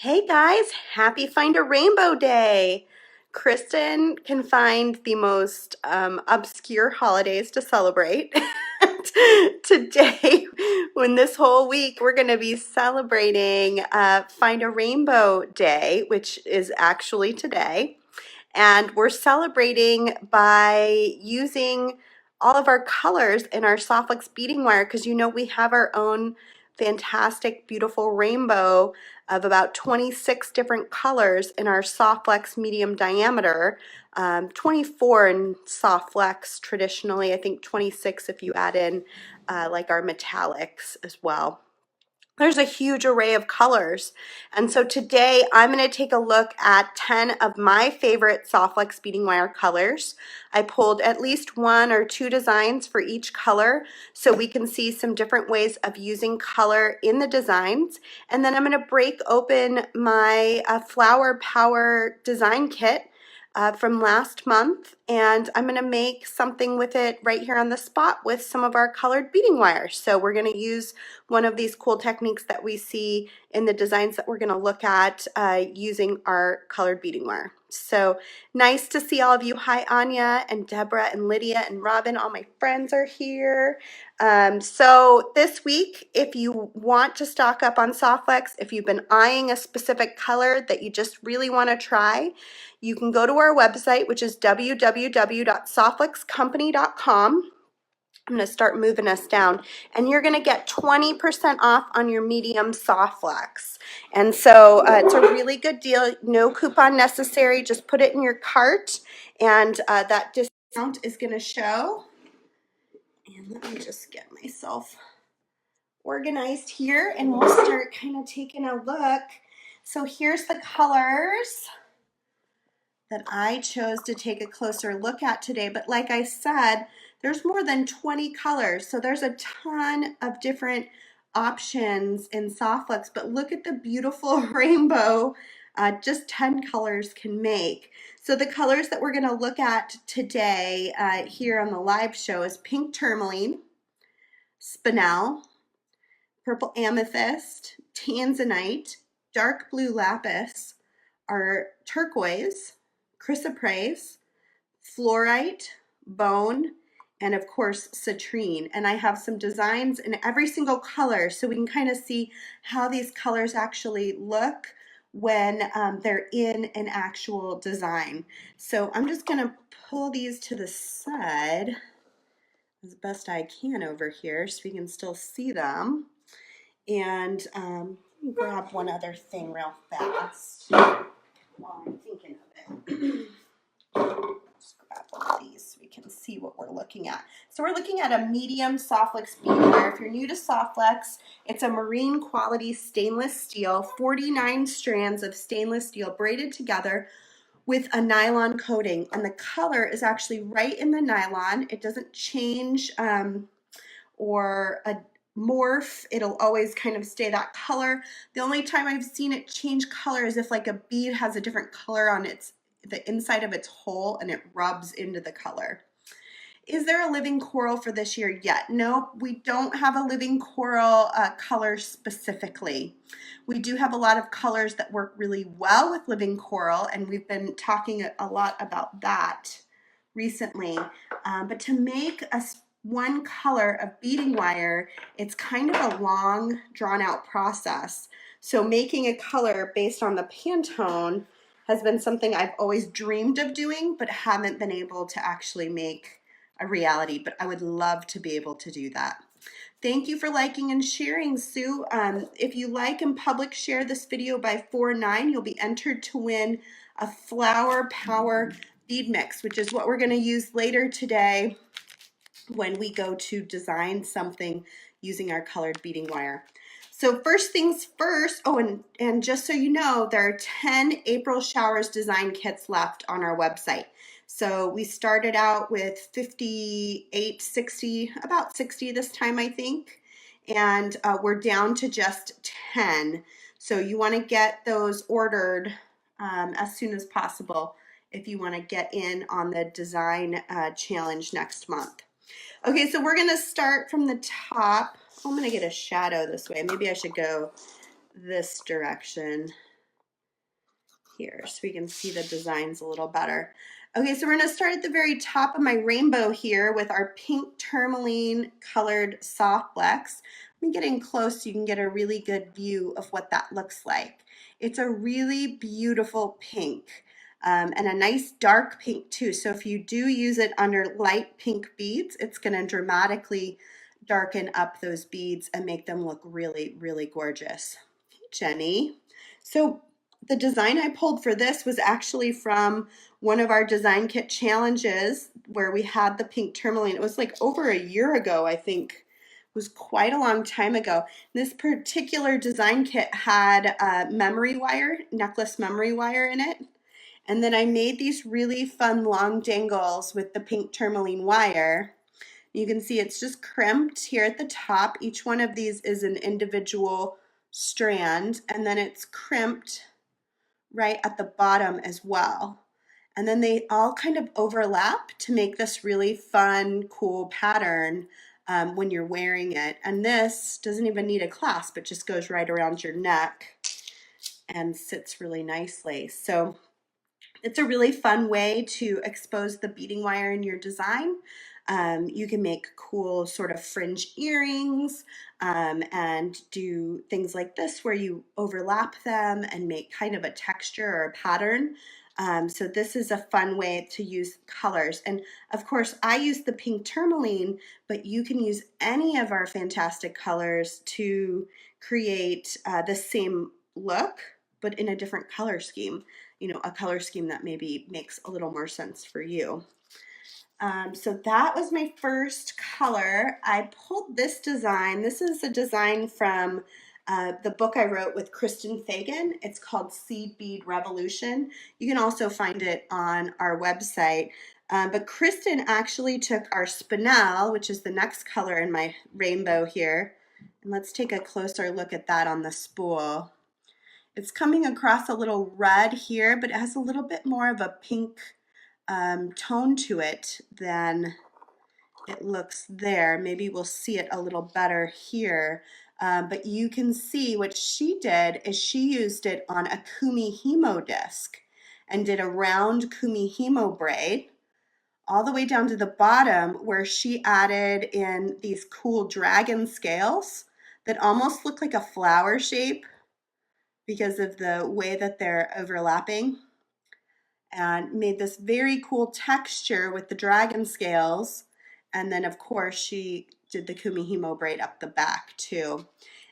Hey guys, happy Find a Rainbow Day! Kristen can find the most obscure holidays to celebrate. Today, when this whole week, we're going to be celebrating Find a Rainbow Day, which is actually today. And we're celebrating by using all of our colors in our Softflex beading wire because you know we have our own fantastic, beautiful rainbow of about 26 different colors in our Softflex medium diameter, 24 in Softflex traditionally, I think 26 if you add in like our metallics as well. There's a huge array of colors. And so today I'm going to take a look at 10 of my favorite Softflex beading wire colors. I pulled at least 1 or 2 designs for each color so we can see some different ways of using color in the designs. And then I'm going to break open my Flower Power design kit from last month, and I'm going to make something with it right here on the spot with some of our colored beading wire. So we're going to use one of these cool techniques that we see in the designs that we're going to look at using our colored beading wire. So nice to see all of you. Hi Anya and Deborah and Lydia and Robin, all my friends are here. So this week, if you want to stock up on Softflex, if you've been eyeing a specific color that you just really want to try, you can go to our website, which is www.softflexcompany.com. I'm going to start moving us down, and you're going to get 20% off on your medium Softflex. And so it's a really good deal. No coupon necessary. Just put it in your cart, and that discount is going to show. And let me just get myself organized here, and we'll start kind of taking a look. So here's the colors that I chose to take a closer look at today. But like I said, there's more than 20 colors. So there's a ton of different options in Softflex. But look at the beautiful rainbow just 10 colors can make. So the colors that we're going to look at today here on the live show is Pink Tourmaline, Spinel, Purple Amethyst, Tanzanite, Dark Blue Lapis, our Turquoise, Chrysoprase, Fluorite, Bone, and of course Citrine. And I have some designs in every single color so we can kind of see how these colors actually look when they're in an actual design. So I'm just going to pull these to the side as best I can over here so we can still see them. And grab one other thing real fast while I'm thinking of it. Just grab one of these so we can see what we're looking at. So we're looking at a medium Softflex beading wire. If you're new to Softflex, it's a marine quality stainless steel, 49 strands of stainless steel braided together with a nylon coating. And the color is actually right in the nylon. It doesn't change or morph. It'll always kind of stay that color. The only time I've seen it change color is if like a bead has a different color on the inside of its hole and it rubs into the color. Is there a living coral for this year yet? No, we don't have a living coral color specifically. We do have a lot of colors that work really well with living coral, and we've been talking a lot about that recently. But to make one color of beading wire, it's kind of a long, drawn-out process. So making a color based on the Pantone has been something I've always dreamed of doing, but haven't been able to actually make a reality. But I would love to be able to do that. Thank you for liking and sharing, Sue. If you like and public share this video by 4/9, you'll be entered to win a Flower Power bead mix, which is what we're going to use later today when we go to design something using our colored beading wire. So first things first, and just so you know, there are 10 April Showers design kits left on our website. So we started out with 58, 60, about 60 this time, I think, and we're down to just 10. So you want to get those ordered as soon as possible if you want to get in on the design challenge next month. Okay, so we're going to start from the top. I'm going to get a shadow this way. Maybe I should go this direction. here so we can see the designs a little better. Okay, so we're going to start at the very top of my rainbow here with our pink tourmaline colored soft flex. Let me get in close so you can get a really good view of what that looks like. It's a really beautiful pink and a nice dark pink too. So if you do use it under light pink beads, it's going to dramatically darken up those beads and make them look really, really gorgeous. Hey, Jenny. So the design I pulled for this was actually from one of our design kit challenges where we had the pink tourmaline. It was like over a year ago, I think. It was quite a long time ago. This particular design kit had memory wire, necklace memory wire in it. And then I made these really fun long dangles with the pink tourmaline wire. You can see it's just crimped here at the top. Each one of these is an individual strand, and then it's crimped right at the bottom as well. And then they all kind of overlap to make this really fun, cool pattern when you're wearing it. And this doesn't even need a clasp. It just goes right around your neck and sits really nicely. So it's a really fun way to expose the beading wire in your design. You can make cool sort of fringe earrings and do things like this where you overlap them and make kind of a texture or a pattern. So this is a fun way to use colors. And of course, I use the pink tourmaline, but you can use any of our fantastic colors to create the same look, but in a different color scheme. You know, a color scheme that maybe makes a little more sense for you. So that was my first color. I pulled this design. This is a design from the book I wrote with Kristen Fagan. It's called Seed Bead Revolution. You can also find it on our website. But Kristen actually took our spinel, which is the next color in my rainbow here. And let's take a closer look at that on the spool. It's coming across a little red here, but it has a little bit more of a pink tone to it than it looks there. Maybe we'll see it a little better here. But you can see what she did is she used it on a Kumihimo disc and did a round Kumihimo braid all the way down to the bottom where she added in these cool dragon scales that almost look like a flower shape because of the way that they're overlapping, and made this very cool texture with the dragon scales. And then of course she did the Kumihimo braid up the back too.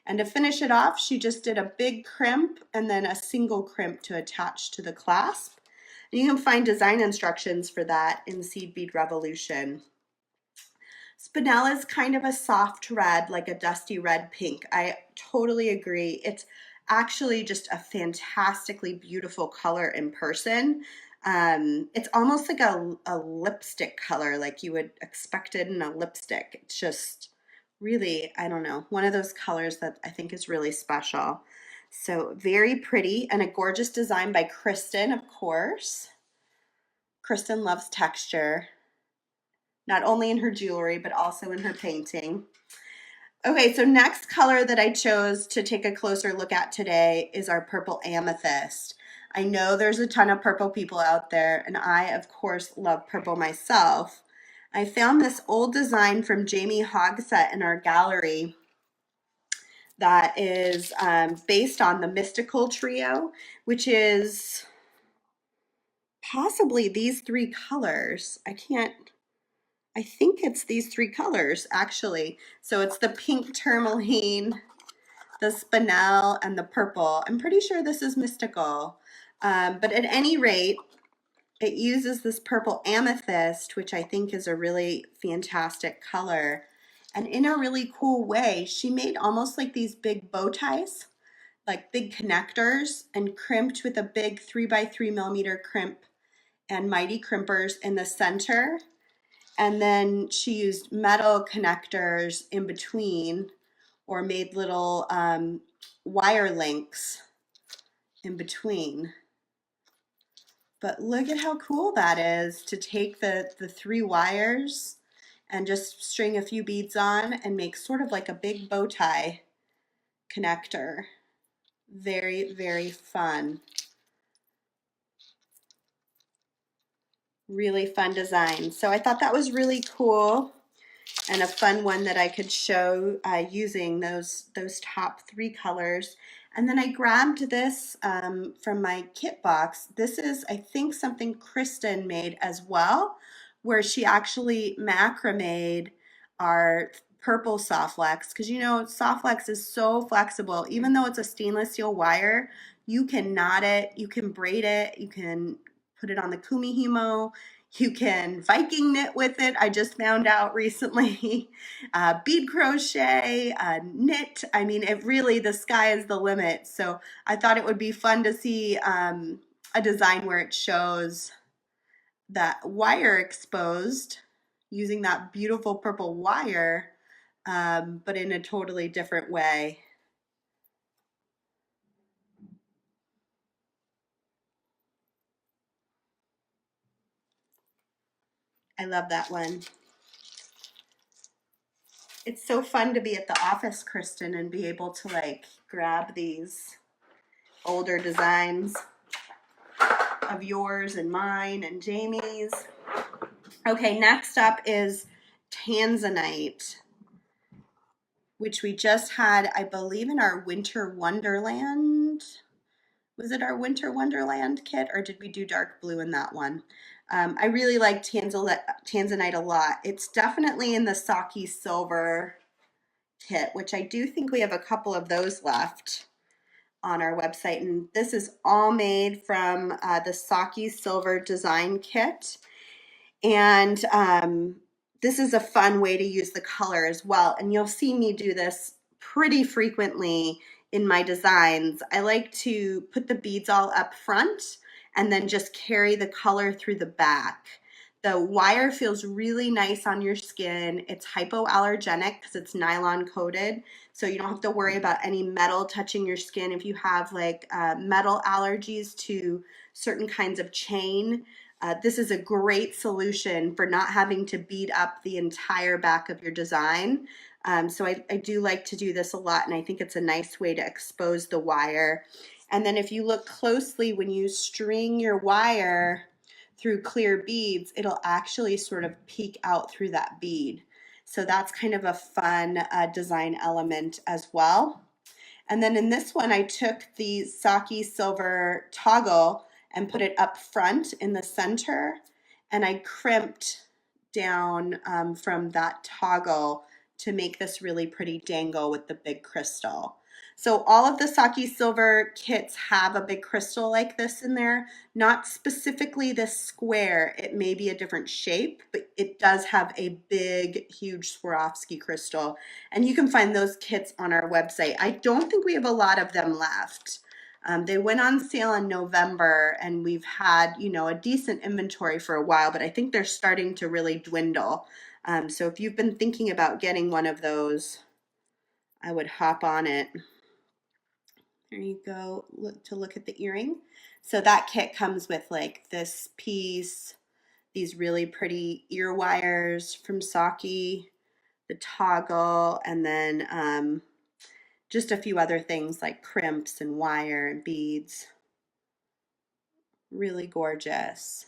And to finish it off, she just did a big crimp and then a single crimp to attach to the clasp. And you can find design instructions for that in Seed Bead Revolution. Spinel is kind of a soft red, like a dusty red pink. I totally agree. It's actually just a fantastically beautiful color in person. It's almost like a lipstick color, like you would expect it in a lipstick. It's just really, I don't know, one of those colors that I think is really special. So very pretty and a gorgeous design by Kristen, of course. Kristen loves texture, not only in her jewelry, but also in her painting. Okay, so next color that I chose to take a closer look at today is our purple amethyst. I know there's a ton of purple people out there, and I, of course, love purple myself. I found this old design from Jamie Hogsett in our gallery that is based on the Mystical Trio, which is possibly these three colors. I think it's these three colors, actually. So it's the pink tourmaline, the spinel, and the purple. I'm pretty sure this is Mystical. But at any rate, it uses this purple amethyst, which I think is a really fantastic color. And in a really cool way, she made almost like these big bow ties, like big connectors, and crimped with a big 3x3 millimeter crimp and mighty crimpers in the center. And then she used metal connectors in between, or made little wire links in between. But look at how cool that is to take the three wires and just string a few beads on and make sort of like a big bow tie connector. Very, very fun. Really fun design. So I thought that was really cool and a fun one that I could show using those top 3 colors. And then I grabbed this from my kit box. This is, I think, something Kristen made as well, where she actually macrameed our purple soft flex, because you know soft flex is so flexible. Even though it's a stainless steel wire, you can knot it, you can braid it, you can put it on the Kumihimo, you can Viking knit with it. I just found out recently. Bead crochet, knit. I mean, it really, the sky is the limit. So I thought it would be fun to see a design where it shows that wire exposed using that beautiful purple wire, but in a totally different way. I love that one. It's so fun to be at the office, Kristen, and be able to like grab these older designs of yours and mine and Jamie's. Okay, next up is Tanzanite, which we just had, I believe, in our Winter Wonderland. Was it our Winter Wonderland kit, or did we do dark blue in that one? I really like Tanzanite a lot. It's definitely in the Saki Silver kit, which I do think we have a couple of those left on our website. And this is all made from the Saki Silver Design Kit. And this is a fun way to use the color as well. And you'll see me do this pretty frequently in my designs. I like to put the beads all up front and then just carry the color through the back. The wire feels really nice on your skin. It's hypoallergenic because it's nylon coated, so you don't have to worry about any metal touching your skin. If you have like metal allergies to certain kinds of chain, this is a great solution for not having to bead up the entire back of your design. So I do like to do this a lot, and I think it's a nice way to expose the wire. And then if you look closely, when you string your wire through clear beads, it'll actually sort of peek out through that bead. So that's kind of a fun design element as well. And then in this one, I took the Saki Silver toggle and put it up front in the center, and I crimped down from that toggle to make this really pretty dangle with the big crystal. So all of the Saki Silver kits have a big crystal like this in there, not specifically this square. It may be a different shape, but it does have a big, huge Swarovski crystal. And you can find those kits on our website. I don't think we have a lot of them left. They went on sale in November, and we've had, you know, a decent inventory for a while, but I think they're starting to really dwindle. So if you've been thinking about getting one of those, I would hop on it. There you go, look at the earring. So that kit comes with like this piece, these really pretty ear wires from Saki, the toggle, and then just a few other things like crimps and wire and beads. Really gorgeous.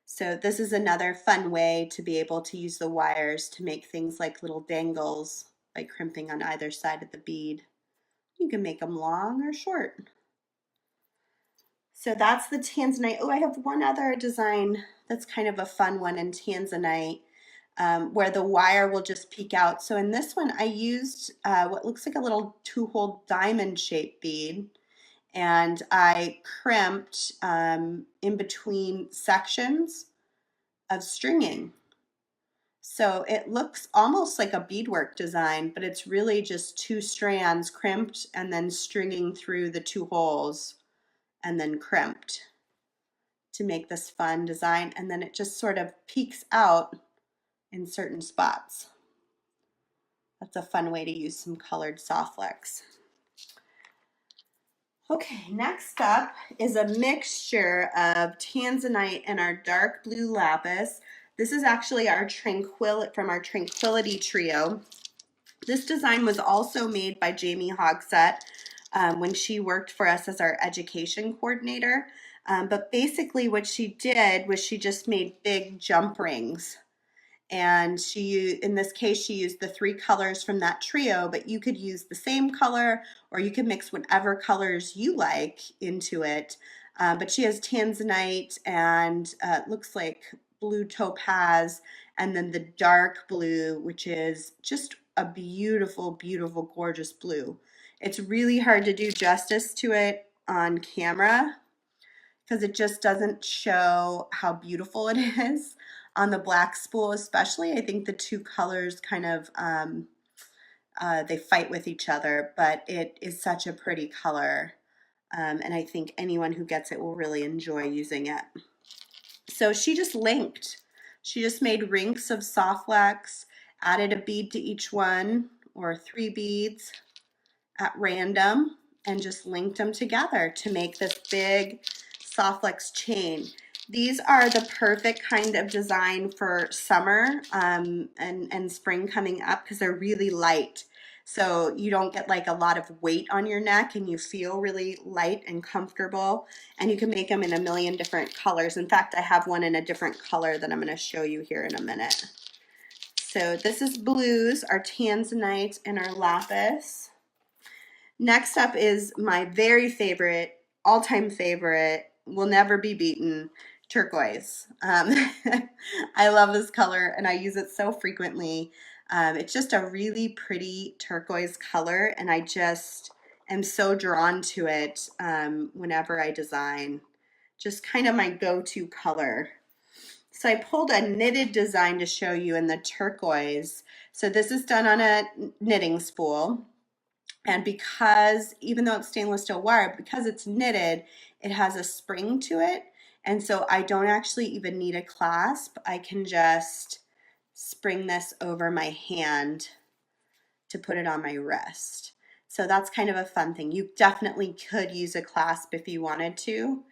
So this is another fun way to be able to use the wires to make things like little dangles by crimping on either side of the bead. You can make them long or short. So that's the Tanzanite. Oh, I have one other design that's kind of a fun one in Tanzanite, where the wire will just peek out. So in this one, I used what looks like a little 2-hole diamond shaped bead, and I crimped in between sections of stringing. So it looks almost like a beadwork design, but it's really just 2 strands crimped and then stringing through the 2 holes and then crimped to make this fun design. And then it just sort of peeks out in certain spots. That's a fun way to use some colored soft flex. Okay, next up is a mixture of Tanzanite and our dark blue lapis. This is actually our from our Tranquility Trio. This design was also made by Jamie Hogsett when she worked for us as our education coordinator. But basically what she did was she just made big jump rings. And in this case, she used the 3 colors from that trio, but you could use the same color or you can mix whatever colors you like into it. But she has Tanzanite and it looks like blue topaz, and then the dark blue, which is just a beautiful, beautiful, gorgeous blue. It's really hard to do justice to it on camera because it just doesn't show how beautiful it is. On the black spool especially, I think the 2 colors kind of, they fight with each other, but it is such a pretty color. And I think anyone who gets it will really enjoy using it. So she just linked. She just made rings of soft wax, added a bead to each one, or 3 beads at random, and just linked them together to make this big soft flex chain. These are the perfect kind of design for summer and spring coming up because they're really light. So you don't get like a lot of weight on your neck and you feel really light and comfortable. And you can make them in a million different colors. In fact, I have one in a different color that I'm going to show you here in a minute. So this is blues, our Tanzanite, and our lapis. Next up is my very favorite, all-time favorite, will never be beaten, turquoise. I love this color and I use it so frequently. It's just a really pretty turquoise color and I just am so drawn to it whenever I design. Just kind of my go-to color. So I pulled a knitted design to show you in the turquoise. So this is done on a knitting spool. And because, even though it's stainless steel wire, because it's knitted, it has a spring to it. And so I don't actually even need a clasp. I can just spring this over my hand to put it on my wrist. So that's kind of a fun thing. You definitely could use a clasp if you wanted to,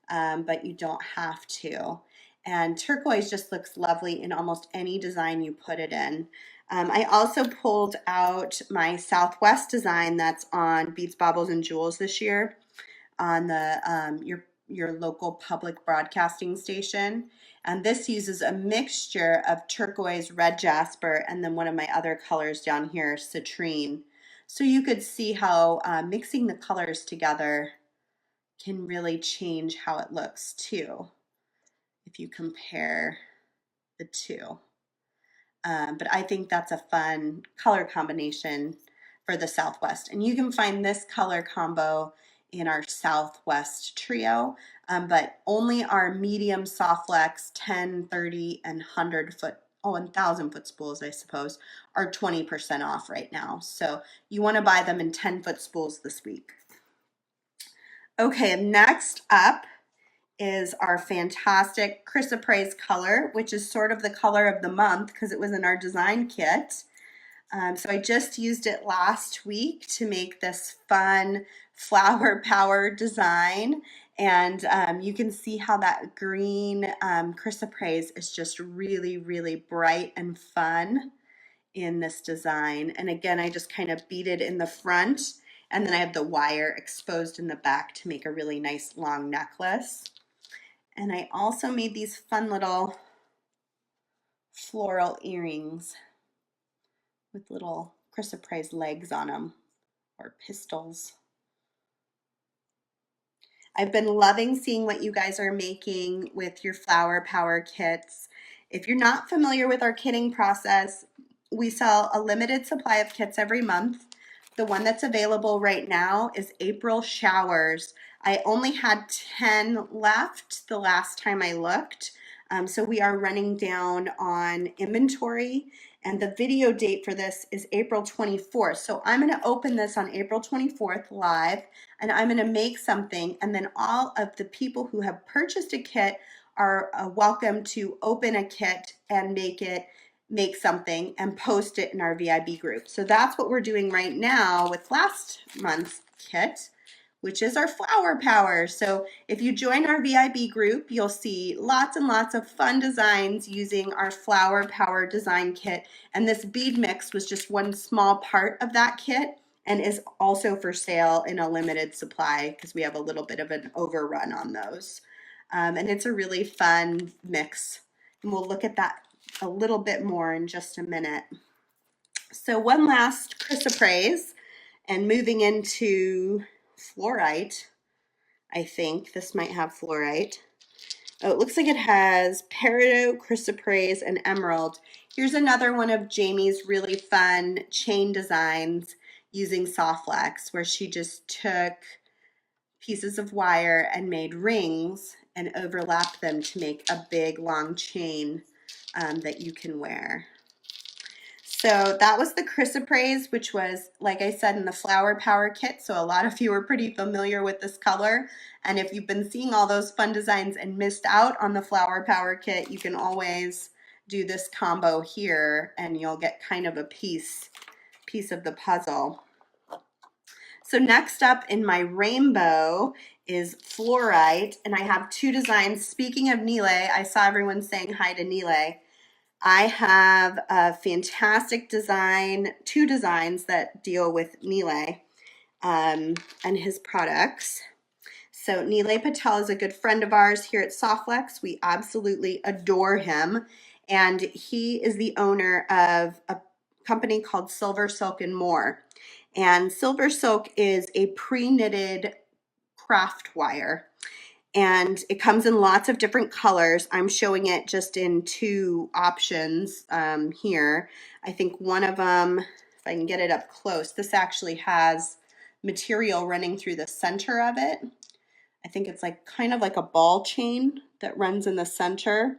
but you don't have to. And turquoise just looks lovely in almost any design you put it in. I also pulled out my Southwest design that's on Beads, Baubles, and Jewels this year on the your local public broadcasting station. And this uses a mixture of turquoise, red jasper, and then one of my other colors down here, citrine. So you could see how mixing the colors together can really change how it looks too, if you compare the two. But I think that's a fun color combination for the Southwest. And you can find this color combo in our Southwest trio, but only our medium soft flex 10, 30, and 100 foot, oh, and 1,000 foot spools, I suppose, are 20% off right now. So you want to buy them in 10-foot spools this week. Okay, next up is our fantastic chrysoprase color, which is sort of the color of the month because it was in our design kit. So I just used it last week to make this fun flower power design. And you can see how that green chrysoprase is just really, really bright and fun in this design. And again, I just kind of beaded in the front and then I have the wire exposed in the back to make a really nice long necklace. And I also made these fun little floral earrings with little chrysoprase legs on them, or pistils. I've been loving seeing what you guys are making with your flower power kits. If you're not familiar with our kitting process, we sell a limited supply of kits every month. The one that's available right now is April Showers. I only had 10 left the last time I looked, so we are running down on inventory, and the video date for this is April 24th. So I'm going to open this on April 24th live, and I'm going to make something, and then all of the people who have purchased a kit are welcome to open a kit and make something and post it in our VIB group. So that's what we're doing right now with last month's kit, which is our flower power. So if you join our VIB group, you'll see lots and lots of fun designs using our flower power design kit. And this bead mix was just one small part of that kit. and is also for sale in a limited supply because we have a little bit of an overrun on those. And it's a really fun mix. And we'll look at that a little bit more in just a minute. So one last chrysoprase, and moving into fluorite. I think this might have fluorite. Oh, it looks like it has peridot, chrysoprase, and emerald. Here's another one of Jamie's really fun chain designs using soft flex, where she just took pieces of wire and made rings and overlapped them to make a big long chain that you can wear. So that was the chrysoprase, which was, like I said, in the Flower Power kit. So a lot of you are pretty familiar with this color. And if you've been seeing all those fun designs and missed out on the Flower Power kit, you can always do this combo here and you'll get kind of a piece of the puzzle. So next up in my rainbow is Fluorite, and I have two designs. Speaking of Nile, I saw everyone saying hi to Nile. I have a fantastic design, two designs that deal with Nile and his products. So Nile Patel is a good friend of ours here at Softflex. We absolutely adore him, and he is the owner of a company called Silver Silk and More. And Silver Silk is a pre-knitted craft wire, and it comes in lots of different colors. I'm showing it just in two options here. I think one of them, if I can get it up close, this actually has material running through the center of it. I think it's like kind of like a ball chain that runs in the center.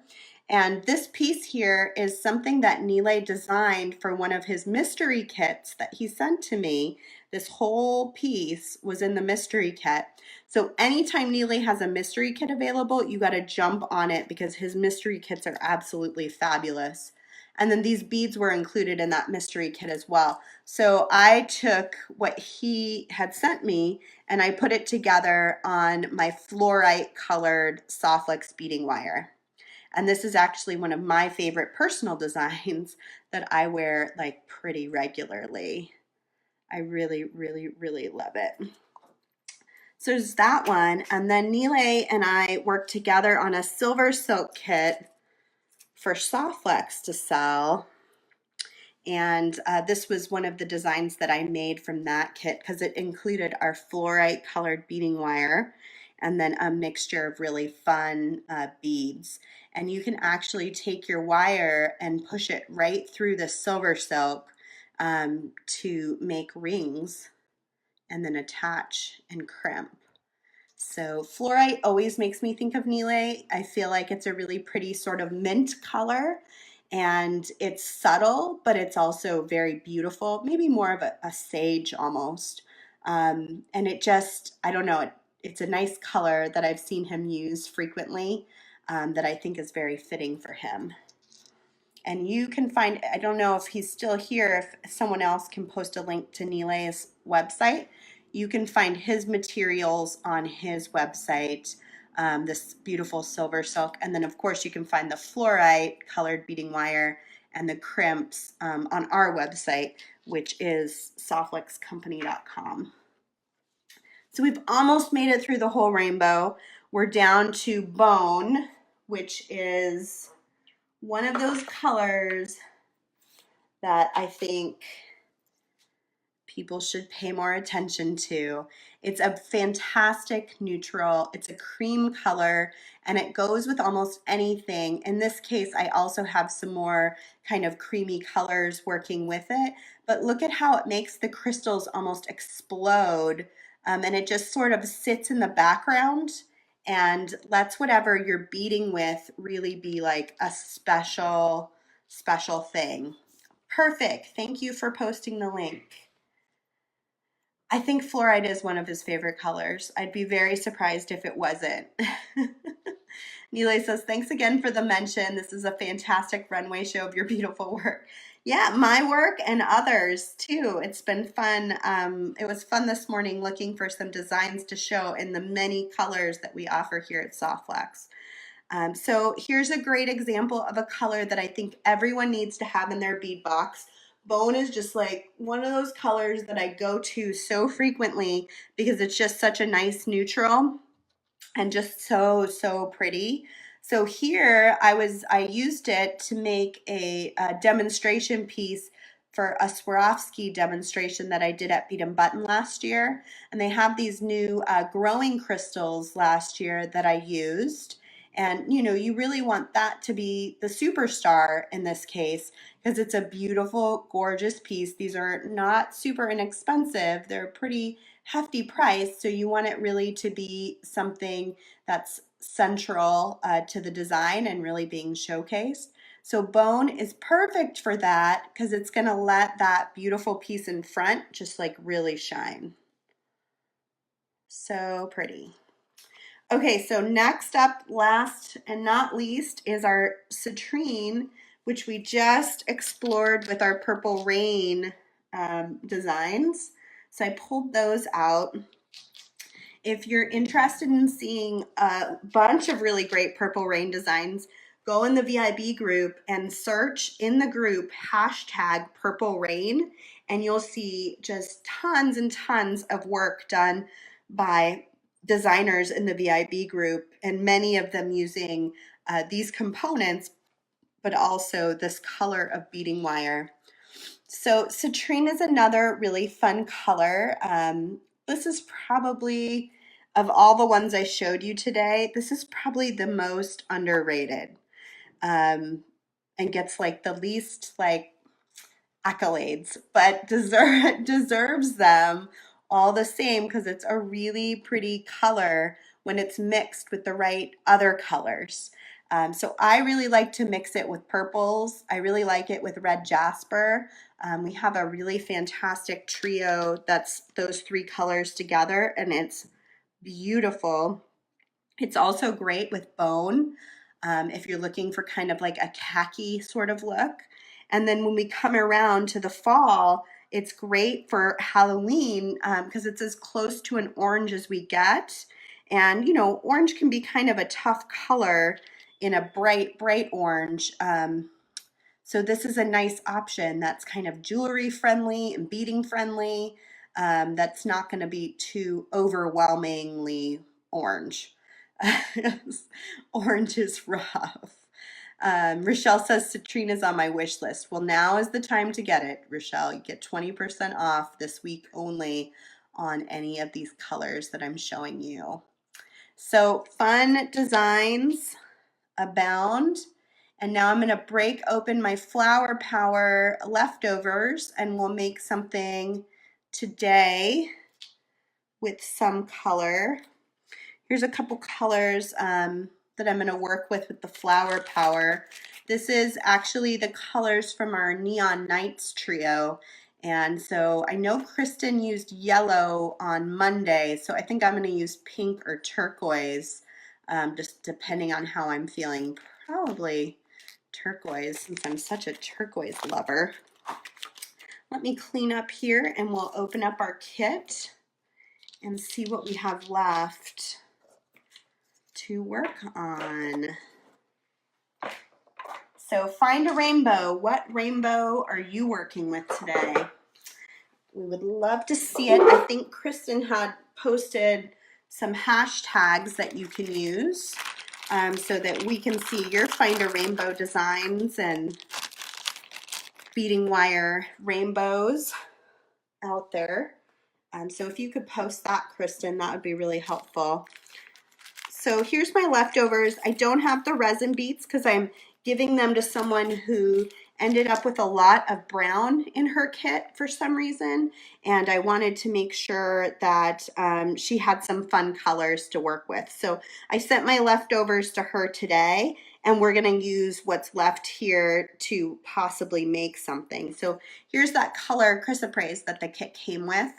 And this piece here is something that Nile designed for one of his mystery kits that he sent to me. This whole piece was in the mystery kit. So anytime Nile has a mystery kit available, you got to jump on it because his mystery kits are absolutely fabulous. And then these beads were included in that mystery kit as well. So I took what he had sent me and I put it together on my fluorite colored Softflex beading wire. And this is actually one of my favorite personal designs that I wear like pretty regularly. I really, really, really love it. So there's that one. And then Nile and I worked together on a silver silk kit for Softflex to sell. And this was one of the designs that I made from that kit because it included our fluorite colored beading wire and then a mixture of really fun beads. And you can actually take your wire and push it right through the silver silk to make rings and then attach and crimp. So fluorite always makes me think of Nile. I feel like it's a really pretty sort of mint color, and it's subtle, but it's also very beautiful, maybe more of a sage almost. And it just, I don't know, it's a nice color that I've seen him use frequently that I think is very fitting for him. And you can find, I don't know if he's still here, if someone else can post a link to Nile's website. You can find his materials on his website, this beautiful silver silk. And then of course you can find the fluorite colored beading wire and the crimps on our website, which is softflexcompany.com. So we've almost made it through the whole rainbow. We're down to bone, which is one of those colors that I think people should pay more attention to. It's a fantastic neutral. It's a cream color and it goes with almost anything. In this case, I also have some more kind of creamy colors working with it, but look at how it makes the crystals almost explode and it just sort of sits in the background and lets whatever you're beading with really be like a special thing. Perfect. Thank you for posting the link. I think fluorite is one of his favorite colors. I'd be very surprised if it wasn't. Nile says, thanks again for the mention. This is a fantastic runway show of your beautiful work. Yeah, my work and others too. It's been fun. It was fun this morning looking for some designs to show in the many colors that we offer here at Softflex. So here's a great example of a color that I think everyone needs to have in their bead box, Bone is just like one of those colors that I go to so frequently because it's just such a nice neutral and just so, so pretty. So here I used it to make a demonstration piece for a Swarovski demonstration that I did at Bead and Button last year. And they have these new growing crystals last year that I used. And you know, you really want that to be the superstar in this case because it's a beautiful, gorgeous piece. These are not super inexpensive. They're pretty hefty price, so you want it really to be something that's central to the design and really being showcased. So bone is perfect for that because it's going to let that beautiful piece in front just like really shine. So pretty. Okay, so next up, last and not least, is our citrine, which we just explored with our Purple Rain designs. So I pulled those out. If you're interested in seeing a bunch of really great Purple Rain designs, go in the VIB group and search in the group hashtag Purple Rain, and you'll see just tons and tons of work done by designers in the VIB group, and many of them using these components, but also this color of beading wire. So citrine is another really fun color. This is probably, of all the ones I showed you today, this is probably the most underrated and gets like the least like accolades, but deserves them all the same because it's a really pretty color when it's mixed with the right other colors. So I really like to mix it with purples. I really like it with red jasper. We have a really fantastic trio that's those three colors together, and it's beautiful. It's also great with bone if you're looking for kind of like a khaki sort of look. And then when we come around to the fall, it's great for Halloween because it's as close to an orange as we get. And, you know, orange can be kind of a tough color in a bright, bright orange. So this is a nice option that's kind of jewelry friendly and beading friendly. That's not going to be too overwhelmingly orange. Orange is rough. Rochelle says citrine is on my wish list. Well, now is the time to get it, Rochelle. You get 20% off this week only on any of these colors that I'm showing you. So fun designs abound. And now I'm going to break open my Flower Power leftovers and we'll make something today with some color. Here's a couple colors that I'm going to work with the Flower Power. This is actually the colors from our Neon Nights trio. And so I know Kristen used yellow on Monday, so I think I'm going to use pink or turquoise, just depending on how I'm feeling. Probably turquoise since I'm such a turquoise lover. Let me clean up here and we'll open up our kit and see what we have left to work on. So find a rainbow. What rainbow are you working with today? We would love to see it. I think Kristen had posted some hashtags that you can use so that we can see your find a rainbow designs and beading wire rainbows out there. So if you could post that, Kristen, that would be really helpful. So here's my leftovers. I don't have the resin beads because I'm giving them to someone who ended up with a lot of brown in her kit for some reason, and I wanted to make sure that she had some fun colors to work with. So I sent my leftovers to her today, and we're going to use what's left here to possibly make something. So here's that color chrysoprase that the kit came with.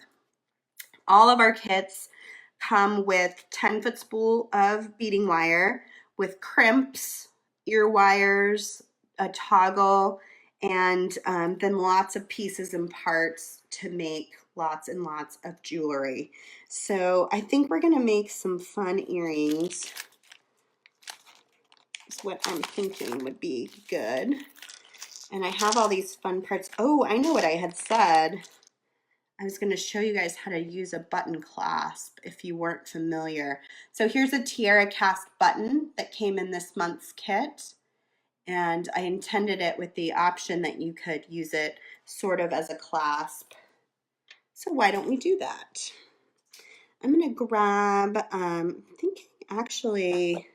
All of our kits come with 10-foot spool of beading wire with crimps, ear wires, a toggle, and then lots of pieces and parts to make lots and lots of jewelry. So I think we're going to make some fun earrings. That's what I'm thinking would be good. And I have all these fun parts. Oh, I know what I had said. I was going to show you guys how to use a button clasp if you weren't familiar. So here's a tiara cast button that came in this month's kit. And I intended it with the option that you could use it sort of as a clasp. So why don't we do that? I'm going to grab, I'm thinking actually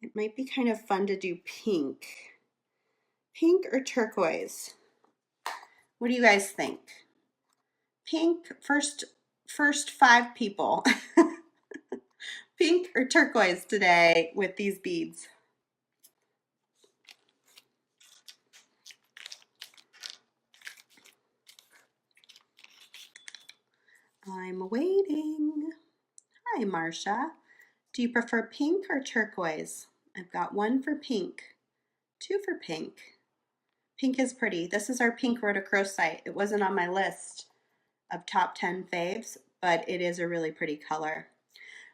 it might be kind of fun to do pink. Pink or turquoise? What do you guys think? Pink, first 5 people. Pink or turquoise today with these beads? I'm waiting. Hi, Marcia. Do you prefer pink or turquoise? I've got 1 for pink, 2 for pink. Pink is pretty. This is our Pink Rhodochrosite. It wasn't on my list of top 10 faves, but it is a really pretty color.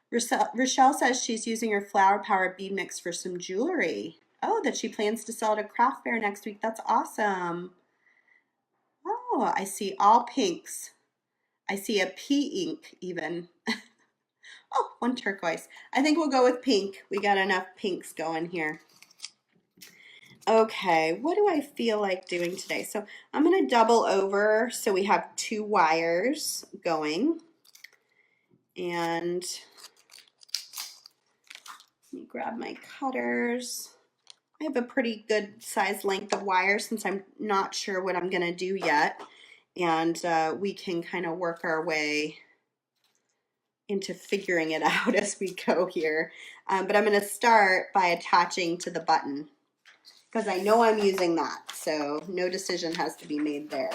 Rochelle says she's using her Flower Power bead mix for some jewelry. Oh, that she plans to sell at a craft fair next week. That's awesome. Oh, I see all pinks. I see a pea ink even. Oh, 1 turquoise. I think we'll go with pink. We got enough pinks going here. Okay, what do I feel like doing today? So I'm going to double over so we have 2 wires going. And let me grab my cutters. I have a pretty good size length of wire since I'm not sure what I'm going to do yet. And we can kind of work our way into figuring it out as we go here. But I'm going to start by attaching to the button because I know I'm using that. So no decision has to be made there.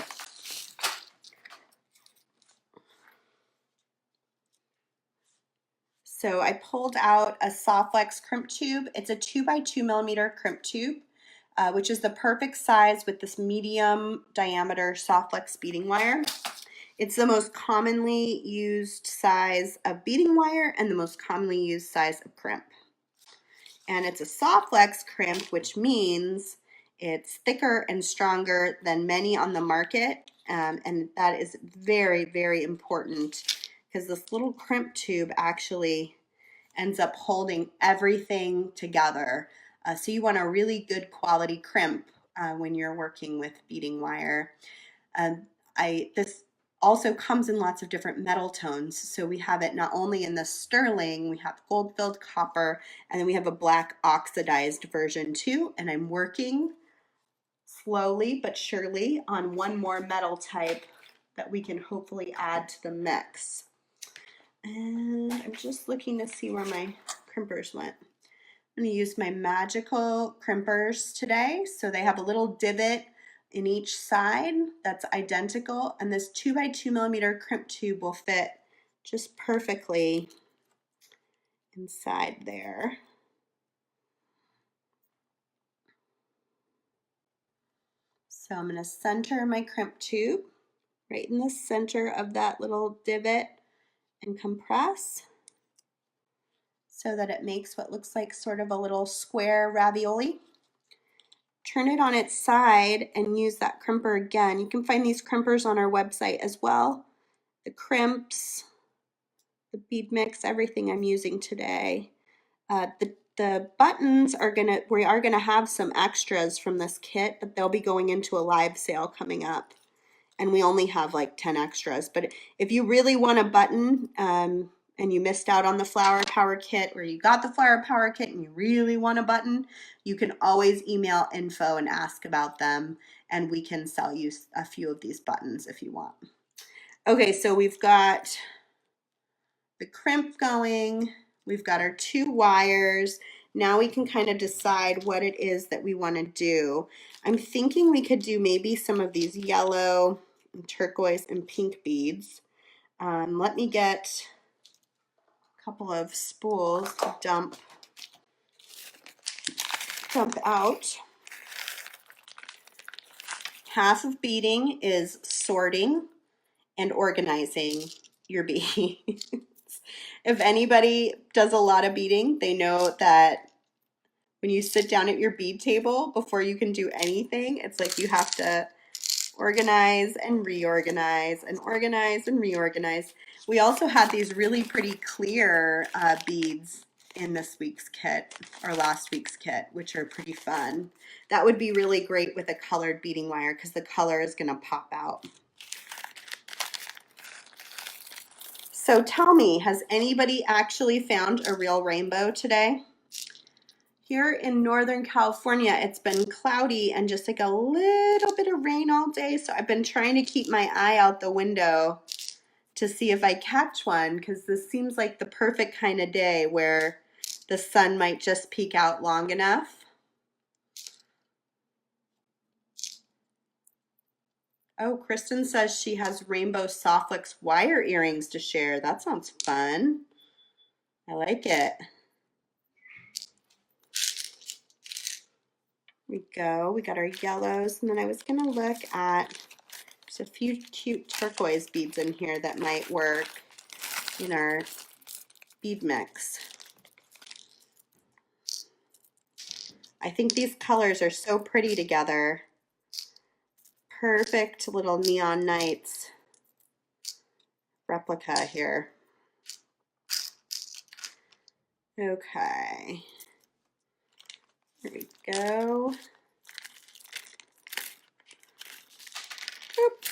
So I pulled out a Softflex crimp tube. It's a 2x2 millimeter crimp tube, which is the perfect size with this medium diameter Softflex beading wire. It's the most commonly used size of beading wire and the most commonly used size of crimp. And it's a Softflex crimp, which means it's thicker and stronger than many on the market. And that is very, very important because this little crimp tube actually ends up holding everything together. So you want a really good quality crimp when you're working with beading wire. This also comes in lots of different metal tones. So we have it not only in the sterling, we have gold-filled copper, and then we have a black oxidized version too. And I'm working slowly but surely on 1 more metal type that we can hopefully add to the mix. And I'm just looking to see where my crimpers went. I'm going to use my magical crimpers today. So they have a little divot in each side that's identical, and this 2x2 millimeter crimp tube will fit just perfectly inside there. So I'm going to center my crimp tube right in the center of that little divot and compress so that it makes what looks like sort of a little square ravioli. Turn it on its side and use that crimper again. You can find these crimpers on our website as well. The crimps, the bead mix, everything I'm using today. The buttons we are gonna have some extras from this kit, but they'll be going into a live sale coming up. And we only have like 10 extras. But if you really want a button and you missed out on the Flower Power kit, or you got the Flower Power kit and you really want a button, you can always email info and ask about them, and we can sell you a few of these buttons if you want. Okay, so we've got the crimp going, we've got our 2 wires. Now we can kind of decide what it is that we want to do. I'm thinking we could do maybe some of these yellow, and turquoise, and pink beads. Let me get a couple of spools to dump out. Half of beading is sorting and organizing your beads. If anybody does a lot of beading, they know that when you sit down at your bead table, before you can do anything, it's like you have to organize and reorganize and organize and reorganize. We also had these really pretty clear beads in this week's kit, or last week's kit, which are pretty fun. That would be really great with a colored beading wire because the color is going to pop out. So tell me, has anybody actually found a real rainbow today? Here in Northern California, it's been cloudy and just like a little bit of rain all day. So I've been trying to keep my eye out the window to see if I catch one, because this seems like the perfect kind of day where the sun might just peek out long enough. Oh, Kristen says she has rainbow softflex wire earrings to share. That sounds fun. I like it. There we go. We got our yellows, and then I was gonna look at, there's a few cute turquoise beads in here that might work in our bead mix. I think these colors are so pretty together. Perfect little neon nights replica here. Okay, here we go. Oop.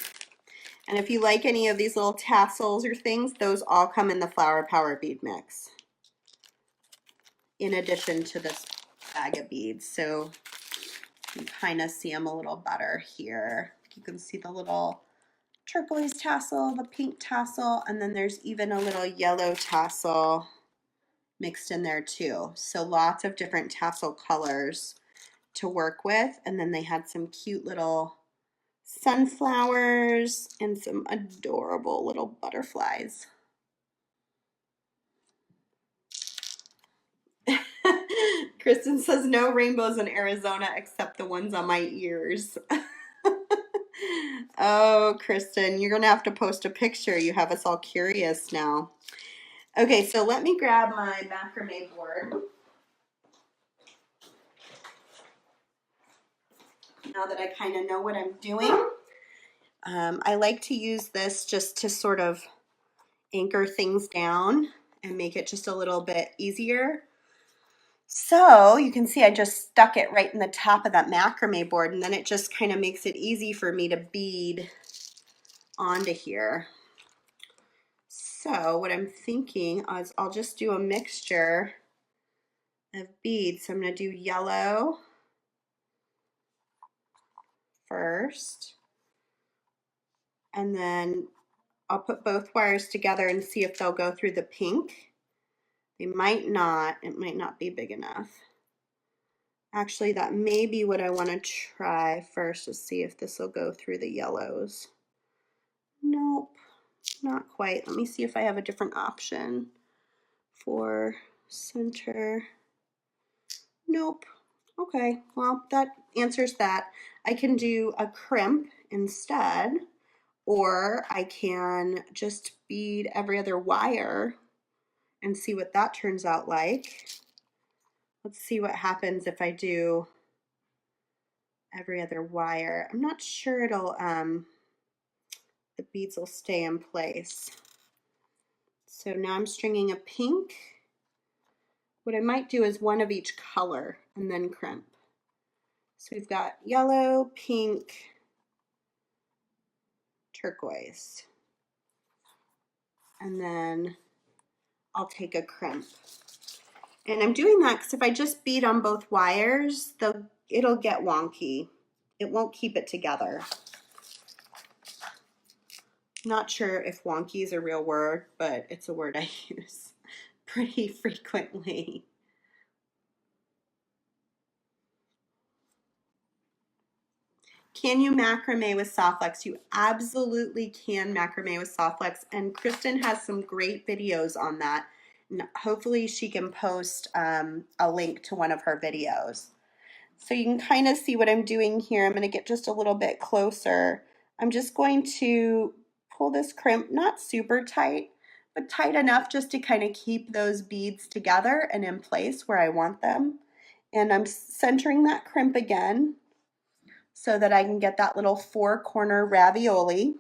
And if you like any of these little tassels or things, those all come in the Flower Power bead mix, in addition to this bag of beads. So you can kind of see them a little better here. You can see the little turquoise tassel, the pink tassel, and then there's even a little yellow tassel mixed in there too. So lots of different tassel colors to work with. And then they had some cute little sunflowers and some adorable little butterflies. Kristen says no rainbows in Arizona except the ones on my ears. Oh, Kristen, you're gonna have to post a picture. You have us all curious now. Okay, so let me grab my macrame board. Now that I kind of know what I'm doing. I like to use this just to sort of anchor things down and make it just a little bit easier. So you can see I just stuck it right in the top of that macrame board, and then it just kind of makes it easy for me to bead onto here. So what I'm thinking is I'll just do a mixture of beads. So I'm going to do yellow first, and then I'll put both wires together and see if they'll go through the pink. They might not. It might not be big enough. Actually, that may be what I want to try first, to see if this will go through the yellows. Nope, not quite. Let me see if I have a different option for center. Nope. Okay, well, that answers that. I can do a crimp instead, or I can just bead every other wire and see what that turns out like. Let's see what happens if I do every other wire. I'm not sure it'll, the beads will stay in place. So now I'm stringing a pink. What I might do is one of each color and then crimp. So we've got yellow, pink, turquoise. And then I'll take a crimp. And I'm doing that because if I just bead on both wires, it'll get wonky. It won't keep it together. Not sure if wonky is a real word, but it's a word I use pretty frequently. Can you macrame with softflex? You absolutely can macrame with softflex, and Kristen has some great videos on that. And hopefully she can post a link to one of her videos. So you can kind of see what I'm doing here. I'm going to get just a little bit closer. I'm just going to pull this crimp, not super tight, but tight enough just to kind of keep those beads together and in place where I want them. And I'm centering that crimp again so that I can get that little 4-corner ravioli.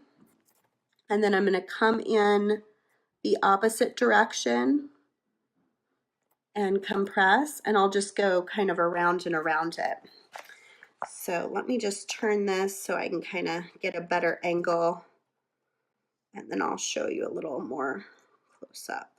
And then I'm going to come in the opposite direction and compress, and I'll just go kind of around and around it. So let me just turn this so I can kind of get a better angle, and then I'll show you a little more close up.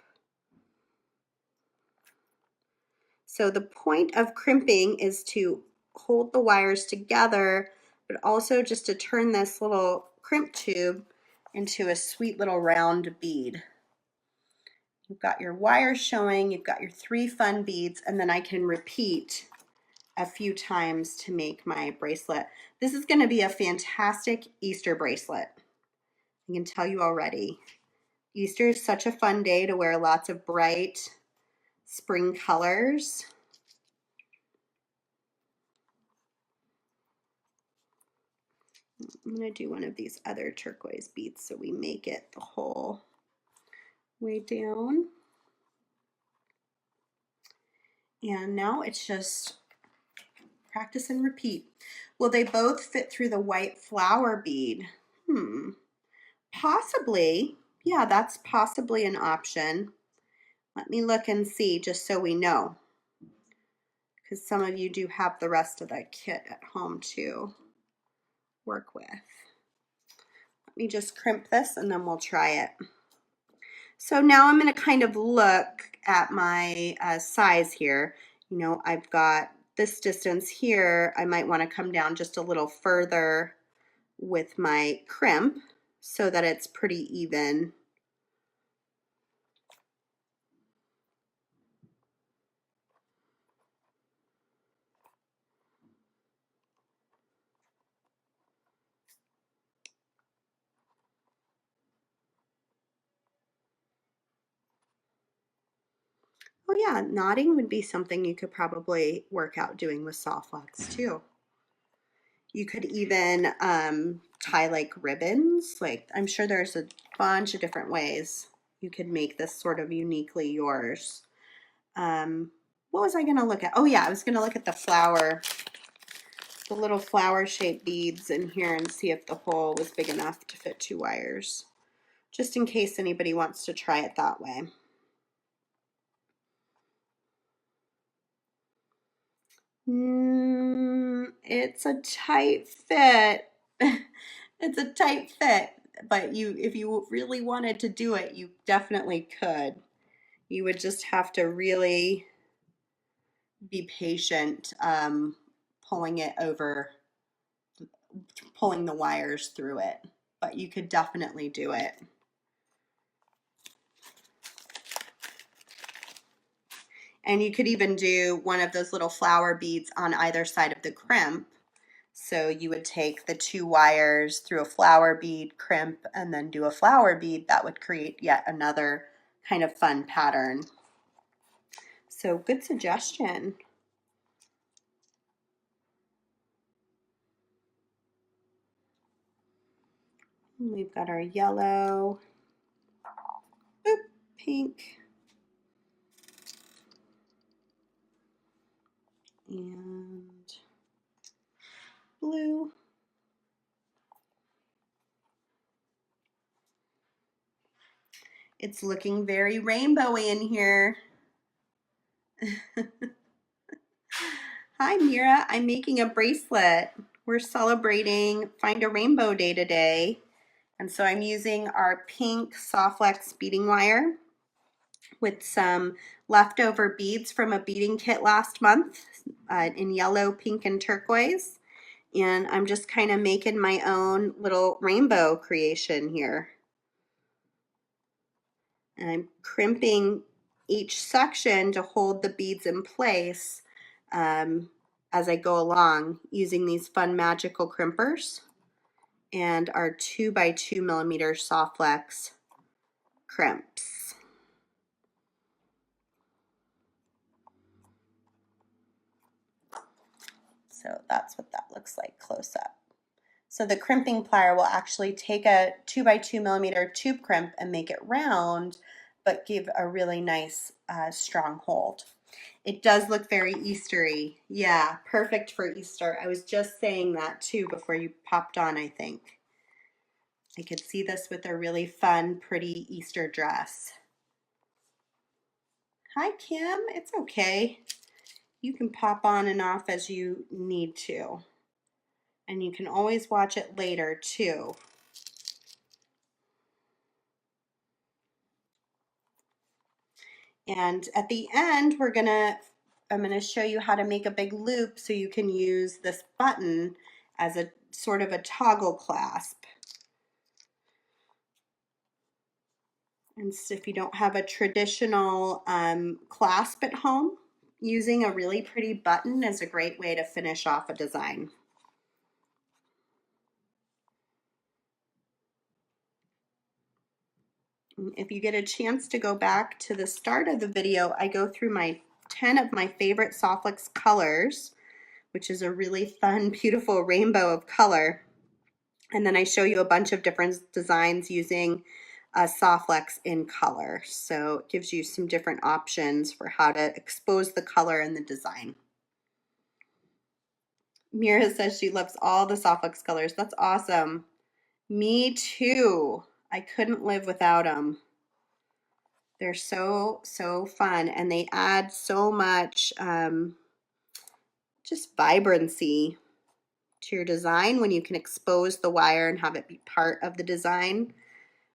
So the point of crimping is to hold the wires together, but also just to turn this little crimp tube into a sweet little round bead. You've got your wires showing, you've got your 3 fun beads, and then I can repeat a few times to make my bracelet. This is going to be a fantastic Easter bracelet. I can tell you already. Easter is such a fun day to wear lots of bright spring colors. I'm going to do one of these other turquoise beads so we make it the whole way down. And now it's just practice and repeat. Will they both fit through the white flower bead? Possibly. Yeah, that's possibly an option. Let me look and see just so we know, because some of you do have the rest of the kit at home to work with. Let me just crimp this and then we'll try it. So now I'm going to kind of look at my size here. You know, I've got this distance here. I might want to come down just a little further with my crimp so that it's pretty even. Oh yeah, knotting would be something you could probably work out doing with soft wax too. You could even tie like ribbons. Like, I'm sure there's a bunch of different ways you could make this sort of uniquely yours. What was I going to look at? Oh yeah, I was going to look at the little flower shaped beads in here and see if the hole was big enough to fit 2 wires, just in case anybody wants to try it that way. It's a tight fit. It's a tight fit, but if you really wanted to do it, you definitely could. You would just have to really be patient, pulling the wires through it, but you could definitely do it. And you could even do one of those little flower beads on either side of the crimp. So you would take the 2 wires through a flower bead, crimp, and then do a flower bead. That would create yet another kind of fun pattern. So good suggestion. We've got our yellow, pink, and blue. It's looking very rainbowy in here. Hi Mira, I'm making a bracelet. We're celebrating Find a Rainbow Day today. And so I'm using our pink soft flex beading wire with some leftover beads from a beading kit last month in yellow, pink, and turquoise. And I'm just kind of making my own little rainbow creation here. And I'm crimping each section to hold the beads in place as I go along using these fun magical crimpers and our 2x2 millimeter soft flex crimps. So that's what that looks like close up. So the crimping plier will actually take a 2x2 millimeter tube crimp and make it round, but give a really nice strong hold. It does look very Eastery. Yeah, perfect for Easter. I was just saying that too before you popped on, I think. I could see this with a really fun, pretty Easter dress. Hi, Kim. It's okay. You can pop on and off as you need to. And you can always watch it later too. And at the end, I'm gonna show you how to make a big loop so you can use this button as a sort of a toggle clasp. And so if you don't have a traditional clasp at home, using a really pretty button is a great way to finish off a design. If you get a chance to go back to the start of the video, I go through my 10 of my favorite Softflex colors, which is a really fun, beautiful rainbow of color. And then I show you a bunch of different designs using Softflex in color. So it gives you some different options for how to expose the color in the design. Mira says she loves all the Softflex colors. That's awesome. Me too. I couldn't live without them. They're so fun, and they add so much just vibrancy to your design when you can expose the wire and have it be part of the design,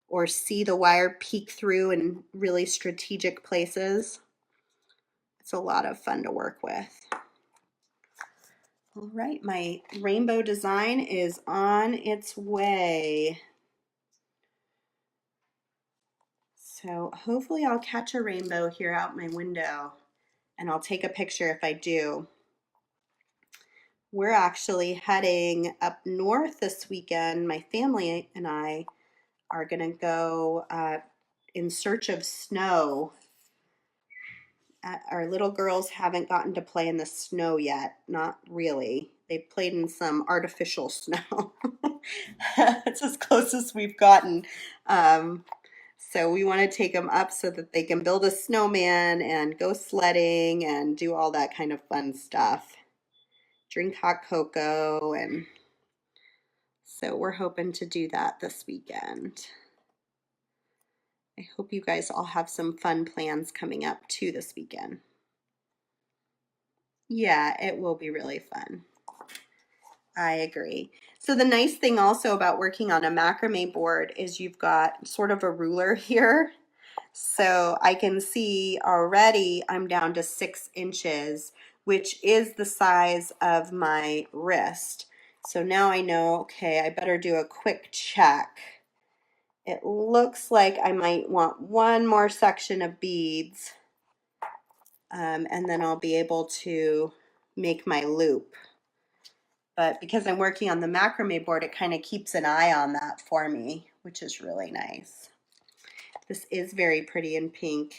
or see the wire peek through in really strategic places. It's a lot of fun to work with. All right, my rainbow design is on its way. So hopefully I'll catch a rainbow here out my window, and I'll take a picture if I do. We're actually heading up north this weekend. My family and I are gonna go in search of snow. Our little girls haven't gotten to play in the snow yet, not really. They played in some artificial snow. It's as close as we've gotten. So we want to take them up so that they can build a snowman and go sledding and do all that kind of fun stuff. Drink hot cocoa, and so we're hoping to do that this weekend. I hope you guys all have some fun plans coming up too this weekend. Yeah, it will be really fun. I agree. So the nice thing also about working on a macrame board is you've got sort of a ruler here. So I can see already I'm down to 6 inches, which is the size of my wrist. So now I know, okay, I better do a quick check. It looks like I might want one more section of beads, and then I'll be able to make my loop. But because I'm working on the macrame board, it kind of keeps an eye on that for me, which is really nice. This is very pretty in pink.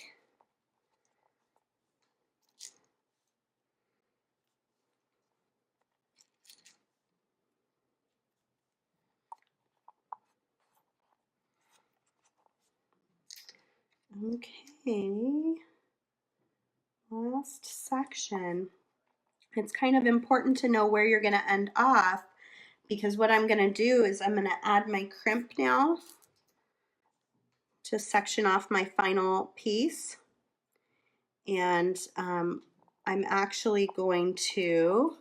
Okay, last section. It's kind of important to know where you're going to end off, because what I'm going to do is I'm going to add my crimp now to section off my final piece. And I'm actually going to,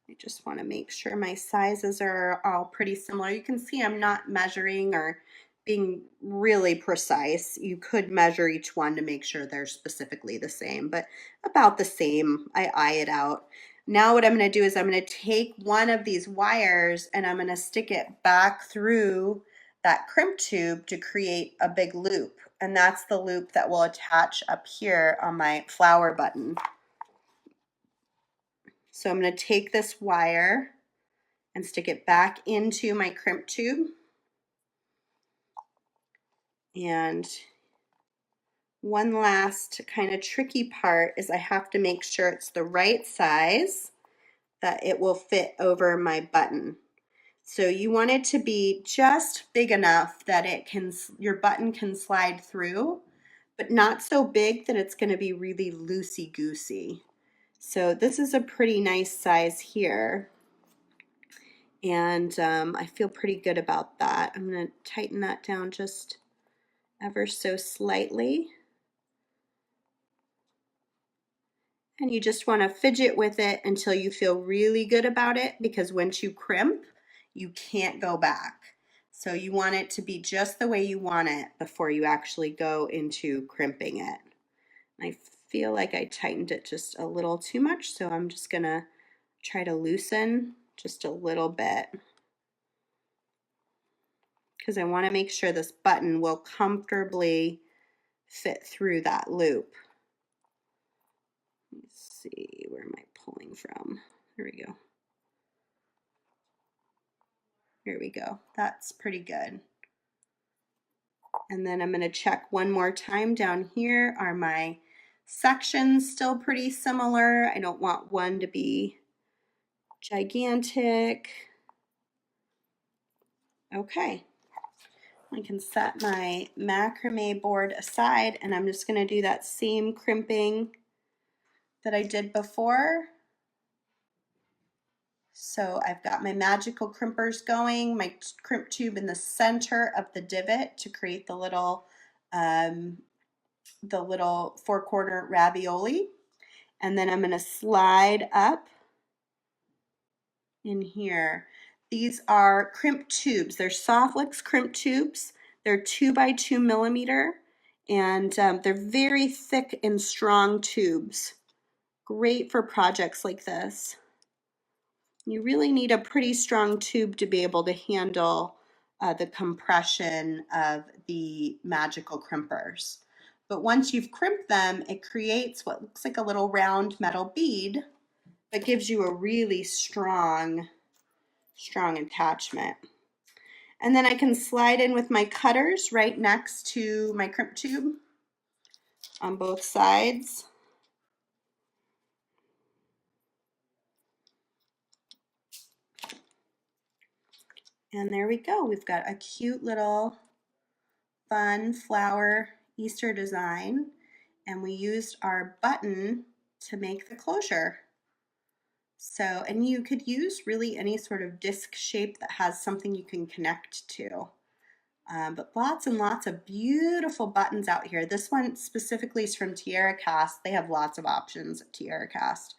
I just want to make sure my sizes are all pretty similar. You can see I'm not measuring or being really precise. You could measure each one to make sure they're specifically the same, but about the same. I eye it out. Now what I'm going to do is I'm going to take one of these wires and I'm going to stick it back through that crimp tube to create a big loop. And that's the loop that will attach up here on my flower button. So I'm going to take this wire and stick it back into my crimp tube. And one last kind of tricky part is I have to make sure it's the right size that it will fit over my button. So you want it to be just big enough that your button can slide through, but not so big that it's going to be really loosey-goosey. So this is a pretty nice size here. And I feel pretty good about that. I'm going to tighten that down just ever so slightly. And you just want to fidget with it until you feel really good about it, because once you crimp, you can't go back. So you want it to be just the way you want it before you actually go into crimping it. I feel like I tightened it just a little too much, so I'm just going to try to loosen just a little bit, because I want to make sure this button will comfortably fit through that loop. Let's see, where am I pulling from? There we go. Here we go. That's pretty good. And then I'm going to check one more time down here. Are my sections still pretty similar? I don't want one to be gigantic. Okay. I can set my macrame board aside, and I'm just going to do that same crimping that I did before. So I've got my magical crimpers going, my crimp tube in the center of the divot to create the little four-corner ravioli. And then I'm going to slide up in here. These are crimp tubes. They're Softlex crimp tubes. They're 2 by 2 millimeter, and they're very thick and strong tubes. Great for projects like this. You really need a pretty strong tube to be able to handle the compression of the magical crimpers. But once you've crimped them, it creates what looks like a little round metal bead that gives you a really strong attachment. And then I can slide in with my cutters right next to my crimp tube on both sides. And there we go. We've got a cute little fun flower Easter design, and we used our button to make the closure. So, and you could use really any sort of disc shape that has something you can connect to. But lots and lots of beautiful buttons out here. This one specifically is from Tiara Cast. They have lots of options at Tiara Cast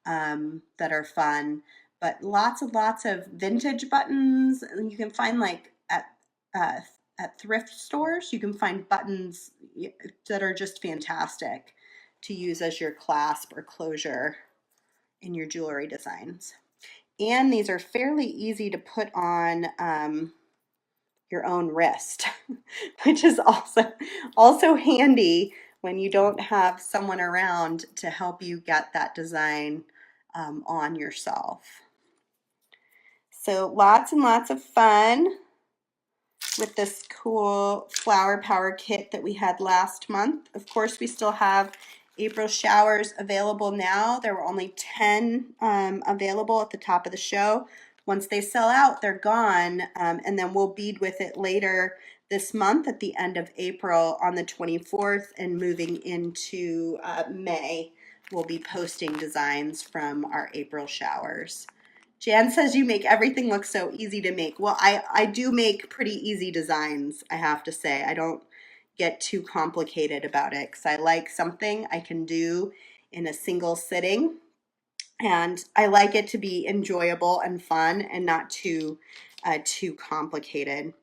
that are fun, but lots and lots of vintage buttons. You can find like at thrift stores, you can find buttons that are just fantastic to use as your clasp or closure in your jewelry designs. And these are fairly easy to put on your own wrist, which is also handy when you don't have someone around to help you get that design on yourself. So lots and lots of fun with this cool flower power kit that we had last month. Of course, we still have April showers available now. There were only 10 available at the top of the show. Once they sell out, they're gone, and then we'll bead with it later this month at the end of April on the 24th, and moving into May, we'll be posting designs from our April showers. Jan says you make everything look so easy to make. Well, I do make pretty easy designs, I have to say. I don't get too complicated about it because I like something I can do in a single sitting. And I like it to be enjoyable and fun and not too complicated.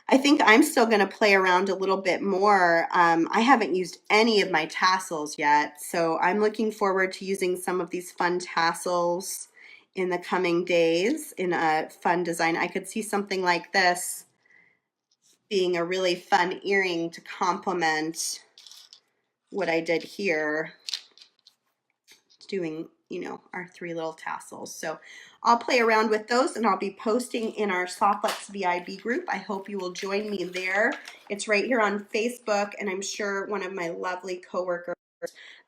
I think I'm still going to play around a little bit more. I haven't used any of my tassels yet, so I'm looking forward to using some of these fun tassels in the coming days in a fun design. I could see something like this being a really fun earring to complement what I did here, doing, you know, our 3 little tassels. So I'll play around with those, and I'll be posting in our Softlex VIB group. I hope you will join me there. It's right here on Facebook, and I'm sure one of my lovely coworkers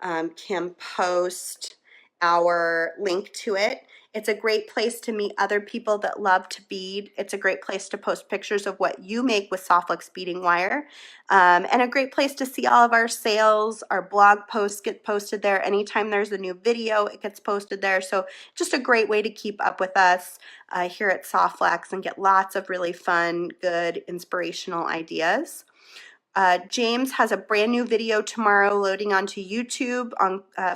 can post our link to it. It's a great place to meet other people that love to bead. It's a great place to post pictures of what you make with Softflex beading wire, and a great place to see all of our sales. Our blog posts get posted there. Anytime there's a new video, it gets posted there. So just a great way to keep up with us here at Softflex and get lots of really fun, good, inspirational ideas. James has a brand new video tomorrow loading onto YouTube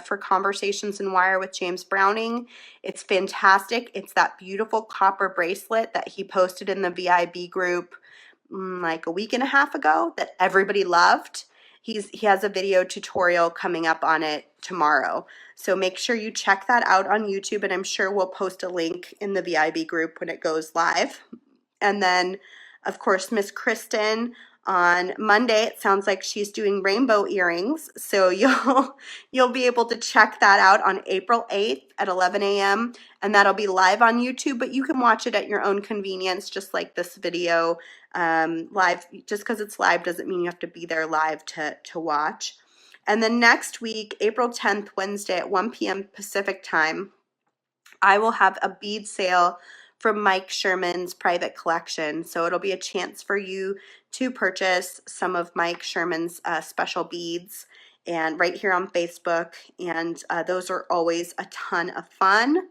for Conversations in Wire with James Browning. It's fantastic. It's that beautiful copper bracelet that he posted in the VIB group like a week and a half ago that everybody loved. He has a video tutorial coming up on it tomorrow. So make sure you check that out on YouTube, and I'm sure we'll post a link in the VIB group when it goes live. And then, of course, Miss Kristen on Monday, it sounds like she's doing rainbow earrings. So you'll be able to check that out on April 8th at 11 a.m. and that'll be live on YouTube, but you can watch it at your own convenience, just like this video live. Just because it's live doesn't mean you have to be there live to watch. And then next week, April 10th, Wednesday at 1 p.m. Pacific time, I will have a bead sale from Mike Sherman's private collection. So it'll be a chance for you to purchase some of Mike Sherman's special beads, and right here on Facebook. And those are always a ton of fun.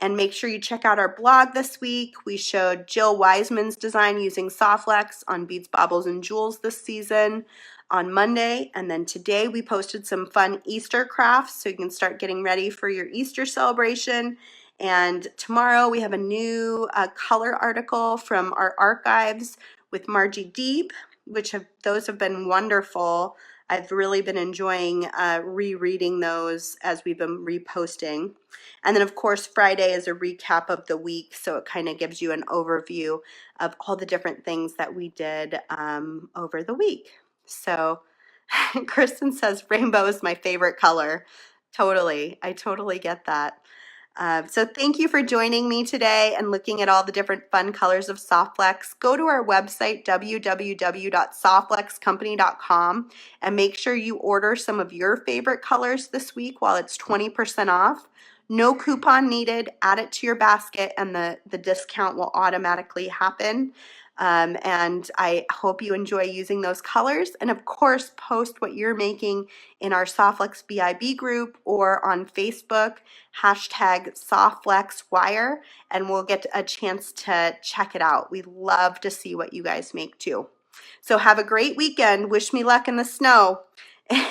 And make sure you check out our blog this week. We showed Jill Wiseman's design using Softflex on Beads, Baubles, and Jewels this season on Monday. And then today we posted some fun Easter crafts so you can start getting ready for your Easter celebration. And tomorrow we have a new color article from our archives with Margie Deeb, those have been wonderful. I've really been enjoying rereading those as we've been reposting. And then of course Friday is a recap of the week, so it kind of gives you an overview of all the different things that we did over the week. So Kristen says rainbow is my favorite color. Totally, I totally get that. So thank you for joining me today and looking at all the different fun colors of Softflex. Go to our website, www.softflexcompany.com, and make sure you order some of your favorite colors this week while it's 20% off. No coupon needed. Add it to your basket and the discount will automatically happen. And I hope you enjoy using those colors. And of course, post what you're making in our Softflex BIB group or on Facebook, #SoftflexWire, and we'll get a chance to check it out. We love to see what you guys make too. So have a great weekend. Wish me luck in the snow.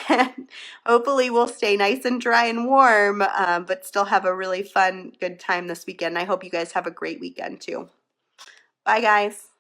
And hopefully we'll stay nice and dry and warm, but still have a really fun, good time this weekend. I hope you guys have a great weekend too. Bye guys.